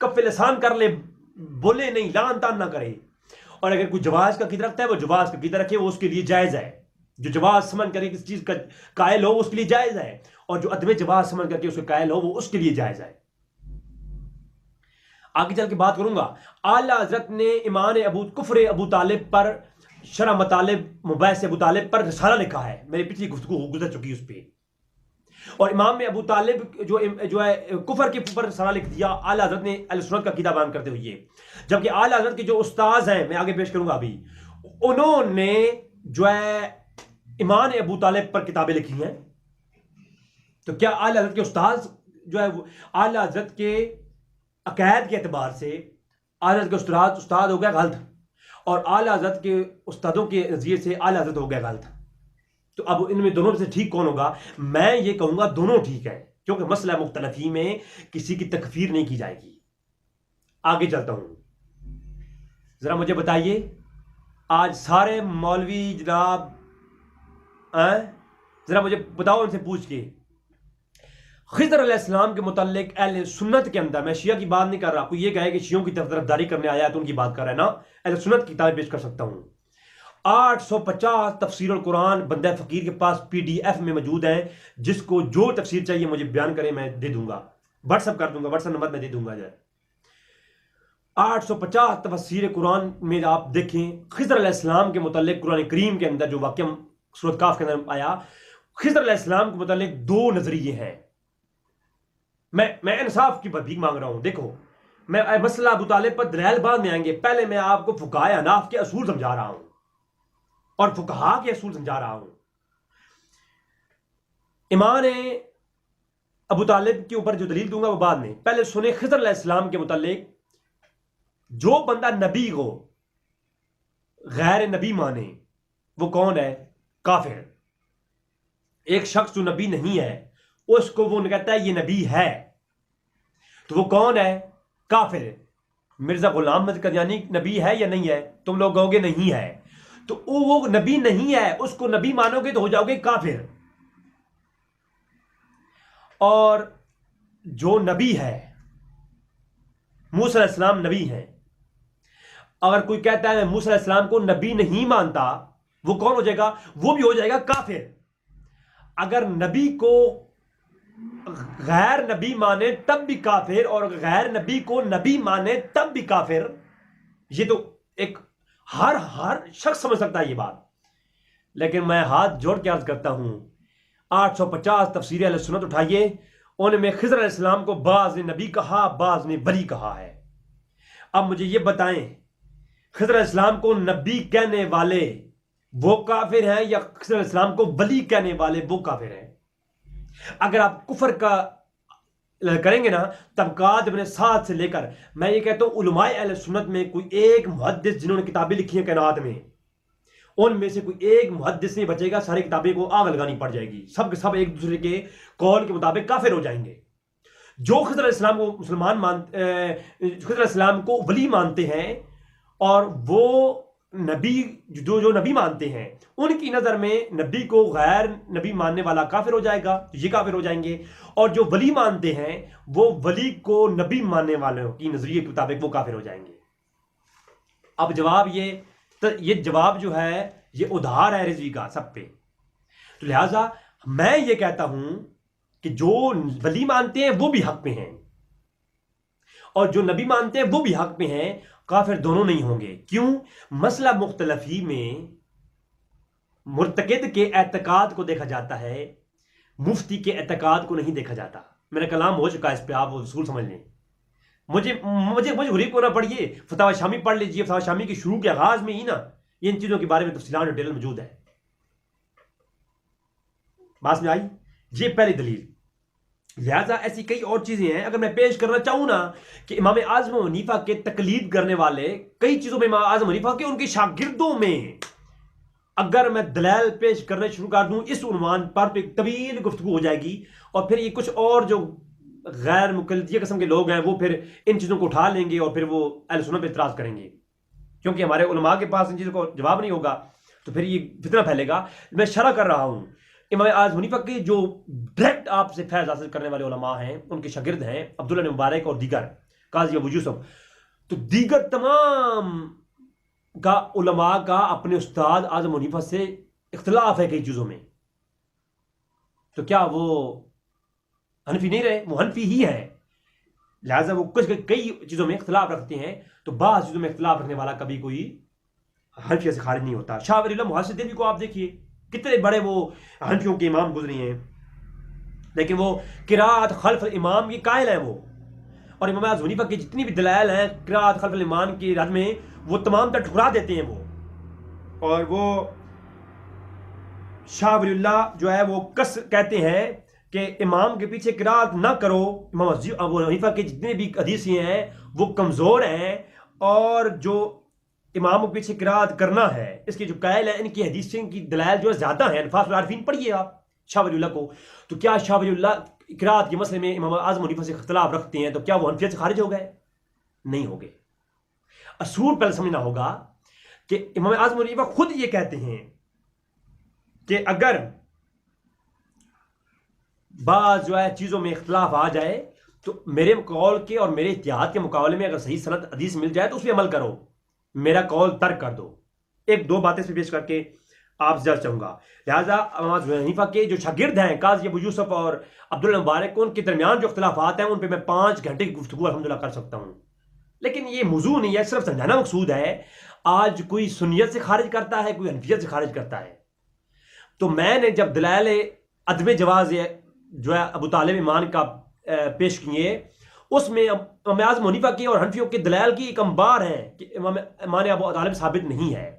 کف لسان کر لے, بولے نہیں, لان تان نہ کرے. اور اگر کوئی جواز کا عقیدہ رکھتا ہے وہ جواز کا عقیدہ رکھے, وہ اس کے لیے جائز ہے. جو جواز سمجھ کر کسی چیز کا قائل ہو اس کے لیے جائز ہے, اور جو عدم جواز سمجھ کر کے اس کے قائل ہو وہ اس کے لیے جائز ہے. آگے چل کے بات کروں گا. اعلیٰ حضرت نے ایمان کفر ابو طالب پر, شرح مطالب مباحث ابو طالب پر رسالہ لکھا ہے. میری پچھلی گفتگو گزر چکی اس پہ. اور امام ابو طالب جو ہے کفر کے اوپر رسالہ لکھ دیا اعلیٰ حضرت نے اہل سنت کا عقیدہ بیان کرتے ہوئے. جبکہ اعلیٰ حضرت کے جو استاذ ہیں, میں آگے پیش کروں گا ابھی, انہوں نے جو ہے ایمان ابو طالب پر کتابیں لکھی ہیں. تو کیا اعلیٰ حضرت کے استاذ جو ہے اعلیٰ حضرت کے عقائد کے اعتبار سے اعلیٰ حضرت کے استاد ہو گیا غلط, اور اعلیٰ حضرت کے استادوں کے نظریے سے اعلیٰ حضرت ہو گیا غلط؟ تو اب ان میں دونوں سے ٹھیک کون ہوگا؟ میں یہ کہوں گا دونوں ٹھیک ہے, کیونکہ مسئلہ مختلفی میں کسی کی تکفیر نہیں کی جائے گی. آگے چلتا ہوں. ذرا مجھے بتائیے, آج سارے مولوی جناب ذرا مجھے بتاؤ ان سے پوچھ کے, خضر علیہ السلام کے متعلق اہل سنت کے اندر, میں شیعہ کی بات نہیں کر رہا, کوئی یہ کہے کہ شیعوں کی طرفداری کرنے آیا ہے تو ان کی بات کر رہا ہے نا, اہل سنت کی کتابیں پیش کر سکتا ہوں. 850 تفسیر القرآن بندہ فقیر کے پاس PDF میں موجود ہیں. جس کو جو تفسیر چاہیے مجھے بیان کرے, میں دے دوں گا, واٹس ایپ کر دوں گا, واٹس ایپ نمبر میں دے دوں گا. 850 تفسیر قرآن میں آپ دیکھیں, خضر علیہ السلام کے متعلق قرآن کریم کے اندر جو واقعہ سورۃ کاف کے اندر آیا, خضر علیہ السلام کے متعلق 2 نظریے ہیں. میں انصاف کی بھیک مانگ رہا ہوں. دیکھو, میں مسئلہ ابو طالب پر دلائل بعد میں آئیں گے, پہلے میں آپ کو فقہائے احناف کے اصول سمجھا رہا ہوں اور فقہا کے اصول سمجھا رہا ہوں. ایمان ابو طالب کے اوپر جو دلیل دوں گا وہ بعد میں. پہلے سنیں خضر علیہ السلام کے متعلق, جو بندہ نبی کو غیر نبی مانے وہ کون ہے؟ کافر. ایک شخص جو نبی نہیں ہے اس کو وہ کہتا ہے یہ نبی ہے, تو وہ کون ہے؟ کافر. مرزا غلام احمد قادیانی نبی ہے یا نہیں ہے؟ تم لوگ کہو گے نہیں ہے, تو وہ نبی نہیں ہے, اس کو نبی مانو گے تو ہو جاؤ گے کافر. اور جو نبی ہے, موسیٰ علیہ السلام نبی ہیں, اگر کوئی کہتا ہے میں موسیٰ علیہ السلام کو نبی نہیں مانتا, وہ کون ہو جائے گا؟ وہ بھی ہو جائے گا کافر. اگر نبی کو غیر نبی مانے تب بھی کافر, اور غیر نبی کو نبی مانے تب بھی کافر. یہ تو ایک ہر شخص سمجھ سکتا ہے یہ بات. لیکن میں ہاتھ جوڑ کے عرض کرتا ہوں, 850 تفسیر اہل سنت اٹھائیے, ان میں خضر علیہ السلام کو بعض نے نبی کہا, بعض نے ولی کہا ہے. اب مجھے یہ بتائیں, خضر علیہ السلام کو نبی کہنے والے وہ کافر ہیں یا خضر علیہ السلام کو ولی کہنے والے وہ کافر ہیں؟ اگر آپ کفر کا کریں گے نا, طبقات ابن سعد سے لے کر, میں یہ کہتا ہوں علماء اہل سنت میں کوئی ایک محدث جنہوں نے کتابیں لکھی ہیں کائنات میں, ان میں سے کوئی ایک محدث نہیں بچے گا, ساری کتابیں کو آگ لگانی پڑ جائے گی, سب کے سب ایک دوسرے کے قول کے مطابق کافر ہو جائیں گے. جو خضر علیہ السلام کو خضر علیہ السلام کو ولی مانتے ہیں اور وہ نبی جو نبی مانتے ہیں, ان کی نظر میں نبی کو غیر نبی ماننے والا کافر ہو جائے گا, یہ کافر ہو جائیں گے. اور جو ولی مانتے ہیں وہ ولی کو نبی ماننے والوں کی نظریے کے مطابق وہ کافر ہو جائیں گے. اب جواب یہ جواب جو ہے یہ ادھار ہے رضوی کا سب پہ. تو لہٰذا میں یہ کہتا ہوں کہ جو ولی مانتے ہیں وہ بھی حق پہ ہیں, اور جو نبی مانتے ہیں وہ بھی حق پہ ہیں, کافر دونوں نہیں ہوں گے. کیوں؟ مسئلہ مختلفی میں مرتکد کے اعتقاد کو دیکھا جاتا ہے, مفتی کے اعتقاد کو نہیں دیکھا جاتا. میرا کلام ہو چکا ہے اس پہ, آپ اصول سمجھ لیں. مجھے غریب کو نہ پڑھیے, فتاوی شامی پڑھ لیجیے. فتاوی شامی کے شروع کے آغاز میں ہی نا یہ ان چیزوں کے بارے میں تفصیلات ڈیٹیل موجود ہے. بات میں آئی؟ یہ پہلی دلیل. لہٰذا ایسی کئی اور چیزیں ہیں, اگر میں پیش کرنا چاہوں نا کہ امام اعظم حنیفہ کے تقلید کرنے والے کئی چیزوں میں, امام اعظم حنیفہ کے ان کے شاگردوں میں اگر میں دلائل پیش کرنے شروع کر دوں اس عنوان پر تو ایک طویل گفتگو ہو جائے گی, اور پھر یہ کچھ اور جو غیر مقلدیہ قسم کے لوگ ہیں وہ پھر ان چیزوں کو اٹھا لیں گے اور پھر وہ اہل سنت پہ اعتراض کریں گے, کیونکہ ہمارے علماء کے پاس ان چیزوں کو جواب نہیں ہوگا تو پھر یہ فتنہ پھیلے گا. میں شرح کر رہا ہوں. امام اعظم حنیفہ کے جو ڈائریکٹ آپ سے فیض حاصل کرنے والے علماء ہیں, ان کے شاگرد ہیں عبداللہ بن مبارک اور دیگر, قاضی ابو یوسف، تو دیگر تمام کا علماء کا اپنے استاد اعظم حنیفہ سے اختلاف ہے کئی چیزوں میں، تو کیا وہ حنفی نہیں رہے؟ وہ حنفی ہی ہے، لہٰذا وہ کئی چیزوں میں اختلاف رکھتے ہیں، تو بعض چیزوں میں اختلاف رکھنے والا کبھی کوئی حنفیت سے خارج نہیں ہوتا۔ شاہ ولی اللہ محدث دہلوی کو آپ دیکھیے، کتنے بڑے وہ حنفیوں کے امام گزرے ہیں، لیکن وہ قرات خلف الامام کی قائل ہیں وہ، اور امام اعظم حنیفہ کی جتنی بھی دلائل ہیں قرات خلف الامام کی رد میں، وہ تمام تر ٹھکرا دیتے ہیں وہ، اور وہ شاہ ولی اللہ جو ہے وہ کہتے ہیں کہ امام کے پیچھے قرات نہ کرو، امام ابو حنیفہ کے جتنے بھی حدیثیں ہیں وہ کمزور ہیں، اور جو امام کے پیچھے قرات کرنا ہے اس کی جو قائل ہے ان کی حدیثیں کی دلائل جو ہے زیادہ ہیں۔ الفاظ العارفین پڑھیے آپ شاہ ولی اللہ کو، تو کیا شاہ ولی اللہ قرات کے مسئلے میں امام اعظم حنیفہ سے اختلاف رکھتے ہیں، تو کیا وہ حنفیت سے خارج ہو گئے؟ نہیں ہو گئے۔ اصول پہلے سمجھنا ہوگا کہ امام اعظم حنیفہ خود یہ کہتے ہیں کہ اگر بعض جو ہے چیزوں میں اختلاف آ جائے تو میرے قول کے اور میرے اجتہاد کے مقابلے میں اگر صحیح سند حدیث مل جائے تو اس پہ عمل کرو، میرا قول ترک کر دو۔ ایک دو باتیں اس پہ پیش کر کے آپ سے چاہوں گا۔ لہٰذا امام اعظم حنیفہ کے جو شاگرد ہیں قاضی ابو یوسف اور عبداللہ مبارک، ان کے درمیان جو اختلافات ہیں ان پہ میں 5 گھنٹے کی گفتگو الحمدللہ کر سکتا ہوں، لیکن یہ موضوع نہیں ہے، صرف سمجھانا مقصود ہے۔ آج کوئی سنیت سے خارج کرتا ہے، کوئی حنفیت سے خارج کرتا ہے، تو میں نے جب دلائل عدم جواز جو ہے ابو طالب ایمان کا پیش کیے، اس میں امام اعظم حنیفہ کی اور حنفیوں کے دلائل کی ایک انبار ہیں کہ ایمان ابو طالب ثابت نہیں ہے،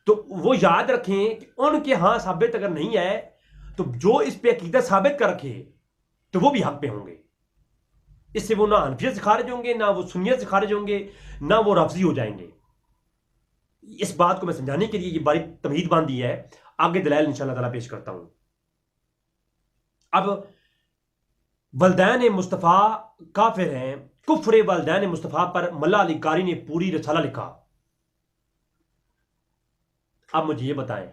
تو وہ یاد رکھیں کہ ان کے ہاں ثابت اگر نہیں ہے تو جو اس پہ عقیدہ ثابت کر رکھے تو وہ بھی حق پہ ہوں گے، اس سے وہ نہ حنفیت سے خارج ہوں گے، نہ وہ سنیت سے خارج ہوں گے، نہ وہ رافضی ہو جائیں گے۔ اس بات کو میں سمجھانے کے لیے یہ باری تمہید باندھی ہے، آگے دلائل انشاءاللہ تعالیٰ پیش کرتا ہوں۔ اب والدین مصطفیٰ کافر ہیں، کفر والدین مصطفیٰ پر ملا علی قاری نے پوری رسالہ لکھا۔ اب مجھے یہ بتائیں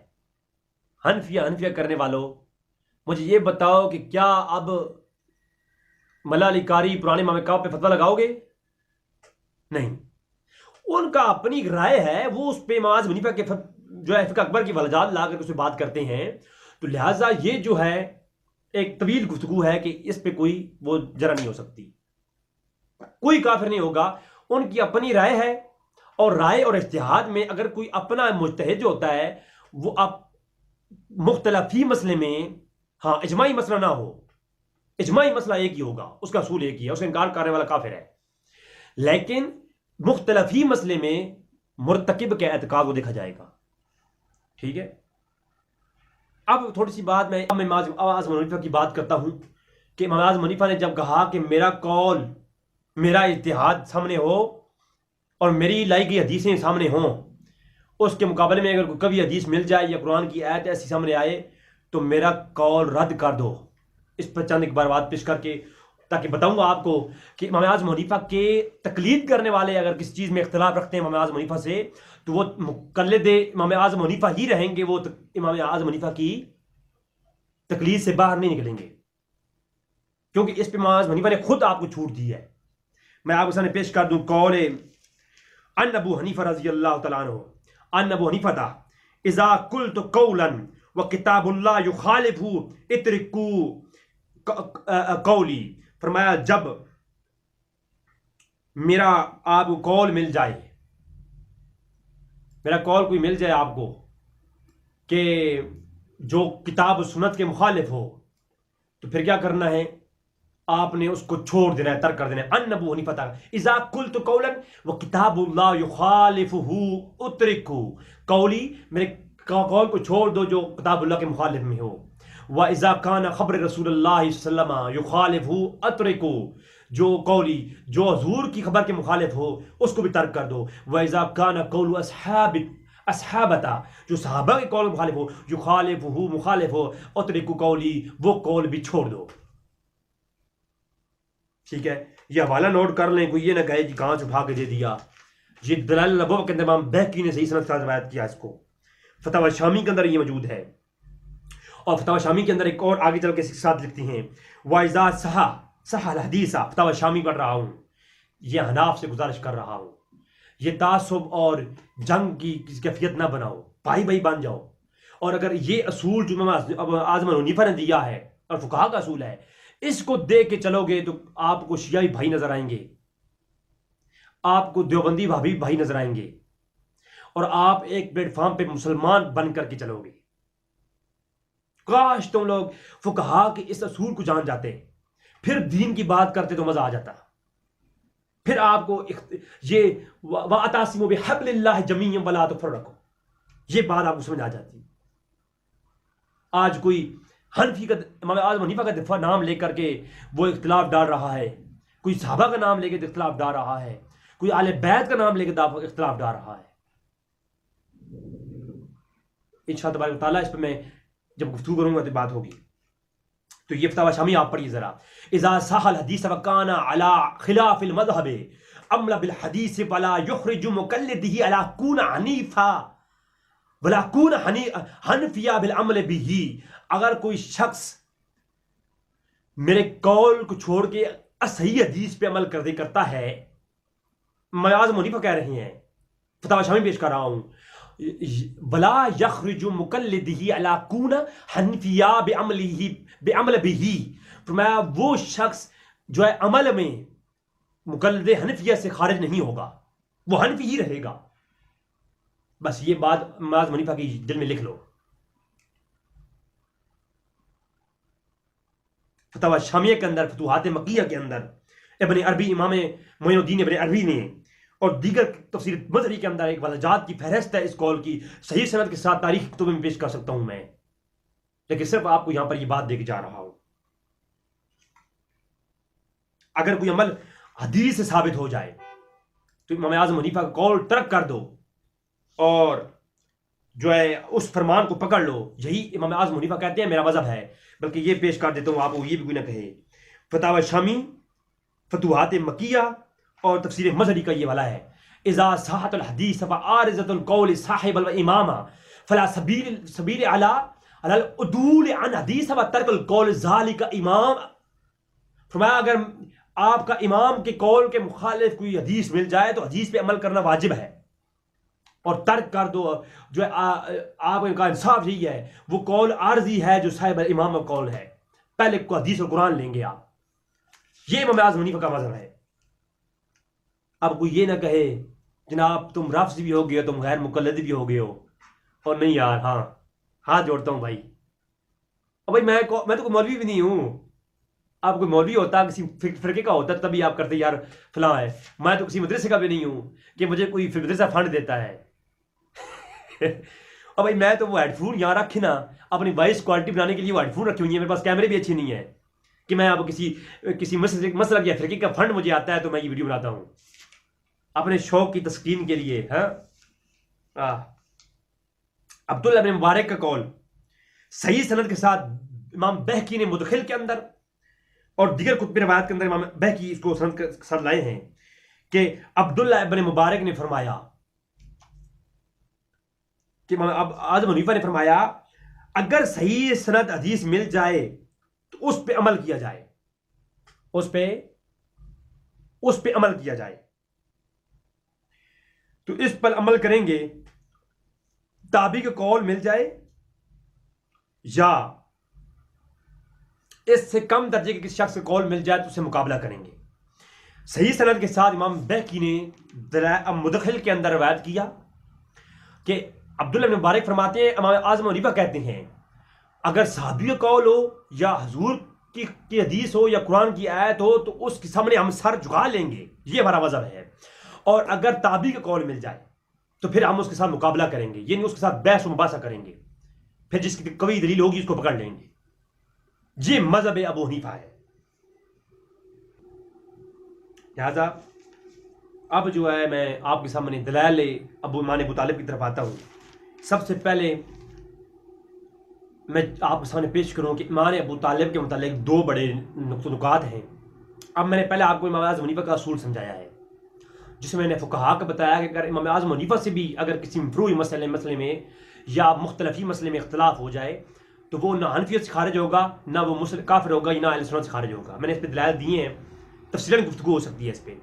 حنفیہ کرنے والوں، مجھے یہ بتاؤ کہ کیا اب ملا علی قاری پرانے امام کعب پہ فتویٰ لگاؤ گے؟ نہیں، ان کا اپنی رائے ہے، وہ اس پہ امام اعظم حنیفہ کے جو ہے فقہ اکبر کی وجہات لا کر اس پہ بات کرتے ہیں، تو لہٰذا یہ جو ہے ایک طویل گفتگو ہے کہ اس پہ کوئی وہ جرا نہیں ہو سکتی، کوئی کافر نہیں ہوگا، ان کی اپنی رائے ہے، اور رائے اور اجتہاد میں اگر کوئی اپنا مجتہد جو ہوتا ہے وہ اب مختلفی مسئلے میں، ہاں اجماعی مسئلہ نہ ہو، اجماعی مسئلہ ایک ہی ہوگا، اس کا اصول ایک ہی ہے، اس کا انکار کرنے والا کافر ہے، لیکن مختلفی مسئلے میں مرتکب کے اعتقاد کو دیکھا جائے گا۔ ٹھیک ہے، اب تھوڑی سی بات میں امام اعظم حنیفہ کی بات کرتا ہوں کہ امام اعظم حنیفہ نے جب کہا کہ میرا قول، میرا اجتہاد سامنے ہو اور میری لائی گئی حدیثیں سامنے ہوں، اس کے مقابلے میں اگر کوئی کبھی حدیث مل جائے یا قرآن کی آیت ایسی سامنے آئے تو میرا قول رد کر دو۔ اس پر چند ایک بار بات پیش کر کے تاکہ بتاؤں گا آپ کو کہ امام اعظم حنیفہ کے تقلید کرنے والے اگر کسی چیز میں اختلاف رکھتے ہیں امام اعظم حنیفہ سے تو وہ مقلد امام اعظم حنیفہ ہی رہیں گے، وہ امام اعظم حنیفہ کی تقلید سے باہر نہیں نکلیں گے، کیونکہ اس پہ امام اعظم حنیفہ نے خود آپ کو چھوٹ دی ہے۔ میں آپ کے سامنے پیش کر دوں قول ان ابو حنیفہ رضی اللہ تعالیٰ عنہ، ان ابو حنیفہ اذا قلت قولا وکتاب اللہ یخالفہ اترکوا قولی، فرمایا جب میرا آپ کو قول مل جائے، میرا قول کوئی مل جائے آپ کو کہ جو کتاب و سنت کے مخالف ہو، تو پھر کیا کرنا ہے؟ آپ نے اس کو چھوڑ دینا ہے، ترک کر دینا ہے۔ ان ابو حنیفہ اذا قلت قولا وکتاب اللہ یخالفہ اترکوا قولی، میرے قول کو چھوڑ دو جو کتاب اللہ کے مخالف میں ہو۔ وَإِذَا كَانَ خبر رسول اللہ صلی اللہ علیہ وسلم يُخَالِفُهُ أَتْرِكُوا، جو قولی جو حضور کی خبر کے مخالف ہو اس کو بھی ترک کر دو۔ وَإِذَا كَانَ قَوْلُ أَصْحَابَتَا، جو صحابہ کے قول مخالف ہو، يُخَالِفُهُ مخالف ہو، أَتْرِكُوا قولی، وہ قول بھی چھوڑ دو۔ ٹھیک ہے، یہ حوالہ نوٹ کر لیں، کوئی یہ نہ کہے کہ کہاں سے اٹھا کے دے دیا۔ یہ دلائل الابواب کے اندر امام بہقی نے صحیح سند سے روایت کیا اس کو، فتاوی شامی کے اندر یہ موجود ہے، اور فتاوی شامی کے اندر ایک اور آگے چل کے ساتھ لکھتے ہیں وَإِذَا صَحَّ الْحَدِيثَ، فتاوی شامی پڑھ رہا ہوں، یہ حناف سے گزارش کر رہا ہوں، یہ تعصب اور جنگ کی کیفیت نہ بناؤ، بھائی بھائی بن جاؤ. اور اگر یہ اصول جو امام اعظم ابو حنیفہ نے دیا ہے اور فقہا کا اصول ہے، اس کو دیکھ کے چلو گے تو آپ کو شیعی بھائی نظر آئیں گے، آپ کو دیوبندی بھائی نظر آئیں گے، اور آپ ایک پلیٹ فارم پہ مسلمان بن کر کے چلو گے. کاش تم لوگ فقہا کے اس اصول کو جان جاتے، پھر دین کی بات کرتے تو مزہ آ جاتا. پھر آپ کو یہ وَاعْتَصِمُوا بِحَبْلِ اللَّهِ جَمِيعًا وَلَا تَفَرَّقُوا، یہ بات آپ کو سمجھ آ جاتی. آج کوئی حنفی کا امام اعظم حنیفہ کا دفاع نام لے کر کے وہ اختلاف ڈال رہا ہے، کوئی صحابہ کا نام لے کے اختلاف ڈال رہا ہے، کوئی اہل بیت کا نام لے کے اختلاف ڈال رہا ہے. انشاءاللہ تبارک و تعالیٰ اس پہ میں جب گفتگو کروں گا تو بات ہوگی. تو یہ فتاوی شامی آپ پڑھیے ذرا. اذا صح الحدیث وکان علی خلاف المذہب عمل بالحدیث ولا یخرج مقلدہ علی کون حنیفہ ولا کون حنفیہ بالعمل بہ. اگر کوئی شخص میرے قول کو چھوڑ کے صحیح حدیث پہ عمل کرتا ہے، امام اعظم حنیفہ کہہ رہے ہیں، فتاوی شامی پیش کر رہا ہوں، ولا یخرج مقلدہ علی کون حنفیہ بعمل بہ. فرمایا وہ شخص جو ہے عمل میں مقلد حنفیہ سے خارج نہیں ہوگا، وہ حنفی ہی رہے گا. بس یہ بات امام اعظم حنیفہ کی دل میں لکھ لو. فتاوی شامیہ کے اندر، فتوحات مکیہ کے اندر ابن عربی، امام معین الدین ابن عربی نے اور دیگر تفسیر مظہری کے اندر ایک وجہات کی فہرست ہے اس قول کی، صحیح سند کے ساتھ تاریخ کتب میں پیش کر سکتا ہوں میں، لیکن صرف آپ کو یہاں پر یہ بات دے کے جا رہا ہوں. اگر کوئی عمل حدیث سے ثابت ہو جائے تو امام اعظم حنیفہ کا قول ترک کر دو اور جو ہے اس فرمان کو پکڑ لو. یہی امام اعظم حنیفہ کہتے ہیں میرا مذہب ہے. بلکہ یہ پیش کر دیتا ہوں آپ کو، یہ بھی کوئی نہ کہے. فتاوی شامی، فتوحات مکیہ اور تفسیر مظہری کا یہ والا ہے. اذا صحت الحدیث فعارضۃ القول صاحب الامام فلا سبیل علی العدول عن حدیث وترک القول ذلک امام. فرمایا اگر آپ کا امام کے قول کے مخالف کوئی حدیث مل جائے تو حدیث پہ عمل کرنا واجب ہے اور ترک کر دو. جو آپ کا انصاف یہی ہے، وہ قول عارضی ہے جو صاحب امام کا قول ہے، پہلے کو حدیث اور قرآن لیں گے آپ. یہ امام اعظم حنیفہ کا مذہب ہے. اب کوئی یہ نہ کہے جناب تم رافضی بھی ہو گئے ہو، تم غیر مقلد بھی ہو گئے ہو. اور نہیں یار، ہاں ہاتھ جوڑتا ہوں بھائی. اور بھائی میں تو کوئی مولوی بھی نہیں ہوں. آپ کوئی مولوی ہوتا، کسی فرقے کا ہوتا تبھی آپ کرتے یار فلاں ہے. میں تو کسی مدرسے کا بھی نہیں ہوں کہ مجھے کوئی مدرسہ فنڈ دیتا ہے. اور بھائی میں تو وہ ہیڈ فون یہاں رکھے نا اپنی وائس کوالٹی بنانے کے لیے، وہ ہیڈ فون رکھی ہوئی ہیں میرے پاس، کیمرے بھی اچھی نہیں ہے کہ میں اب کسی مسلک یا فرقے کا فنڈ مجھے آتا ہے تو میں یہ ویڈیو بناتا ہوں اپنے شوق کی تسکین کے لیے. ہاں عبداللہ بن مبارک کا قول صحیح سند کے ساتھ امام بہقی نے مدخل کے اندر اور دیگر کتب روایت کے اندر امام بہقی اس کو سند کے ساتھ لائے ہیں کہ عبداللہ ابن مبارک نے فرمایا کہ امام اعظم حنیفہ نے فرمایا اگر صحیح سند حدیث مل جائے تو اس پہ عمل کیا جائے، اس پہ عمل کیا جائے. تو اس پر عمل کریں گے، تابعی کا قول مل جائے یا اس سے کم درجے کے کسی شخص کا قول مل جائے تو اسے مقابلہ کریں گے. صحیح سند کے ساتھ امام بہقی نے مدخل کے اندر روایت کیا کہ عبداللہ بن مبارک فرماتے ہیں امام اعظم حنیفہ کہتے ہیں اگر صحابی کا قول ہو یا حضور کی حدیث ہو یا قرآن کی آیت ہو تو اس کے سامنے ہم سر جھکا لیں گے، یہ ہمارا مذہب ہے. اور اگر تابعی کا قول مل جائے تو پھر ہم اس کے ساتھ مقابلہ کریں گے، یعنی اس کے ساتھ بحث و مباحثہ کریں گے، پھر جس کی قوی دلیل ہوگی اس کو پکڑ لیں گے. یہ مذہب ابو حنیفہ ہے. لہذا اب جو ہے میں آپ کے سامنے دلائل امام ابو طالب کی طرف آتا ہوں. سب سے پہلے میں آپ کے سامنے پیش کروں کہ امام ابو طالب کے متعلق دو بڑے نکات ہیں. اب میں نے پہلے آپ کو امام اعظم حنیفہ کا اصول سمجھایا ہے، جس میں نے فقہا کا بتایا کہ اگر امام اعظم حنیفہ سے بھی اگر کسی مفروعی مسئلے میں یا مختلفی مسئلے میں اختلاف ہو جائے تو وہ نہ حنفیت سے خارج ہوگا، نہ وہ کافر ہوگا، نہ اہل سنت سے خارج ہوگا. میں نے اس پہ دلائل دیے ہیں، تفصیلاً گفتگو ہو سکتی ہے اس پہ.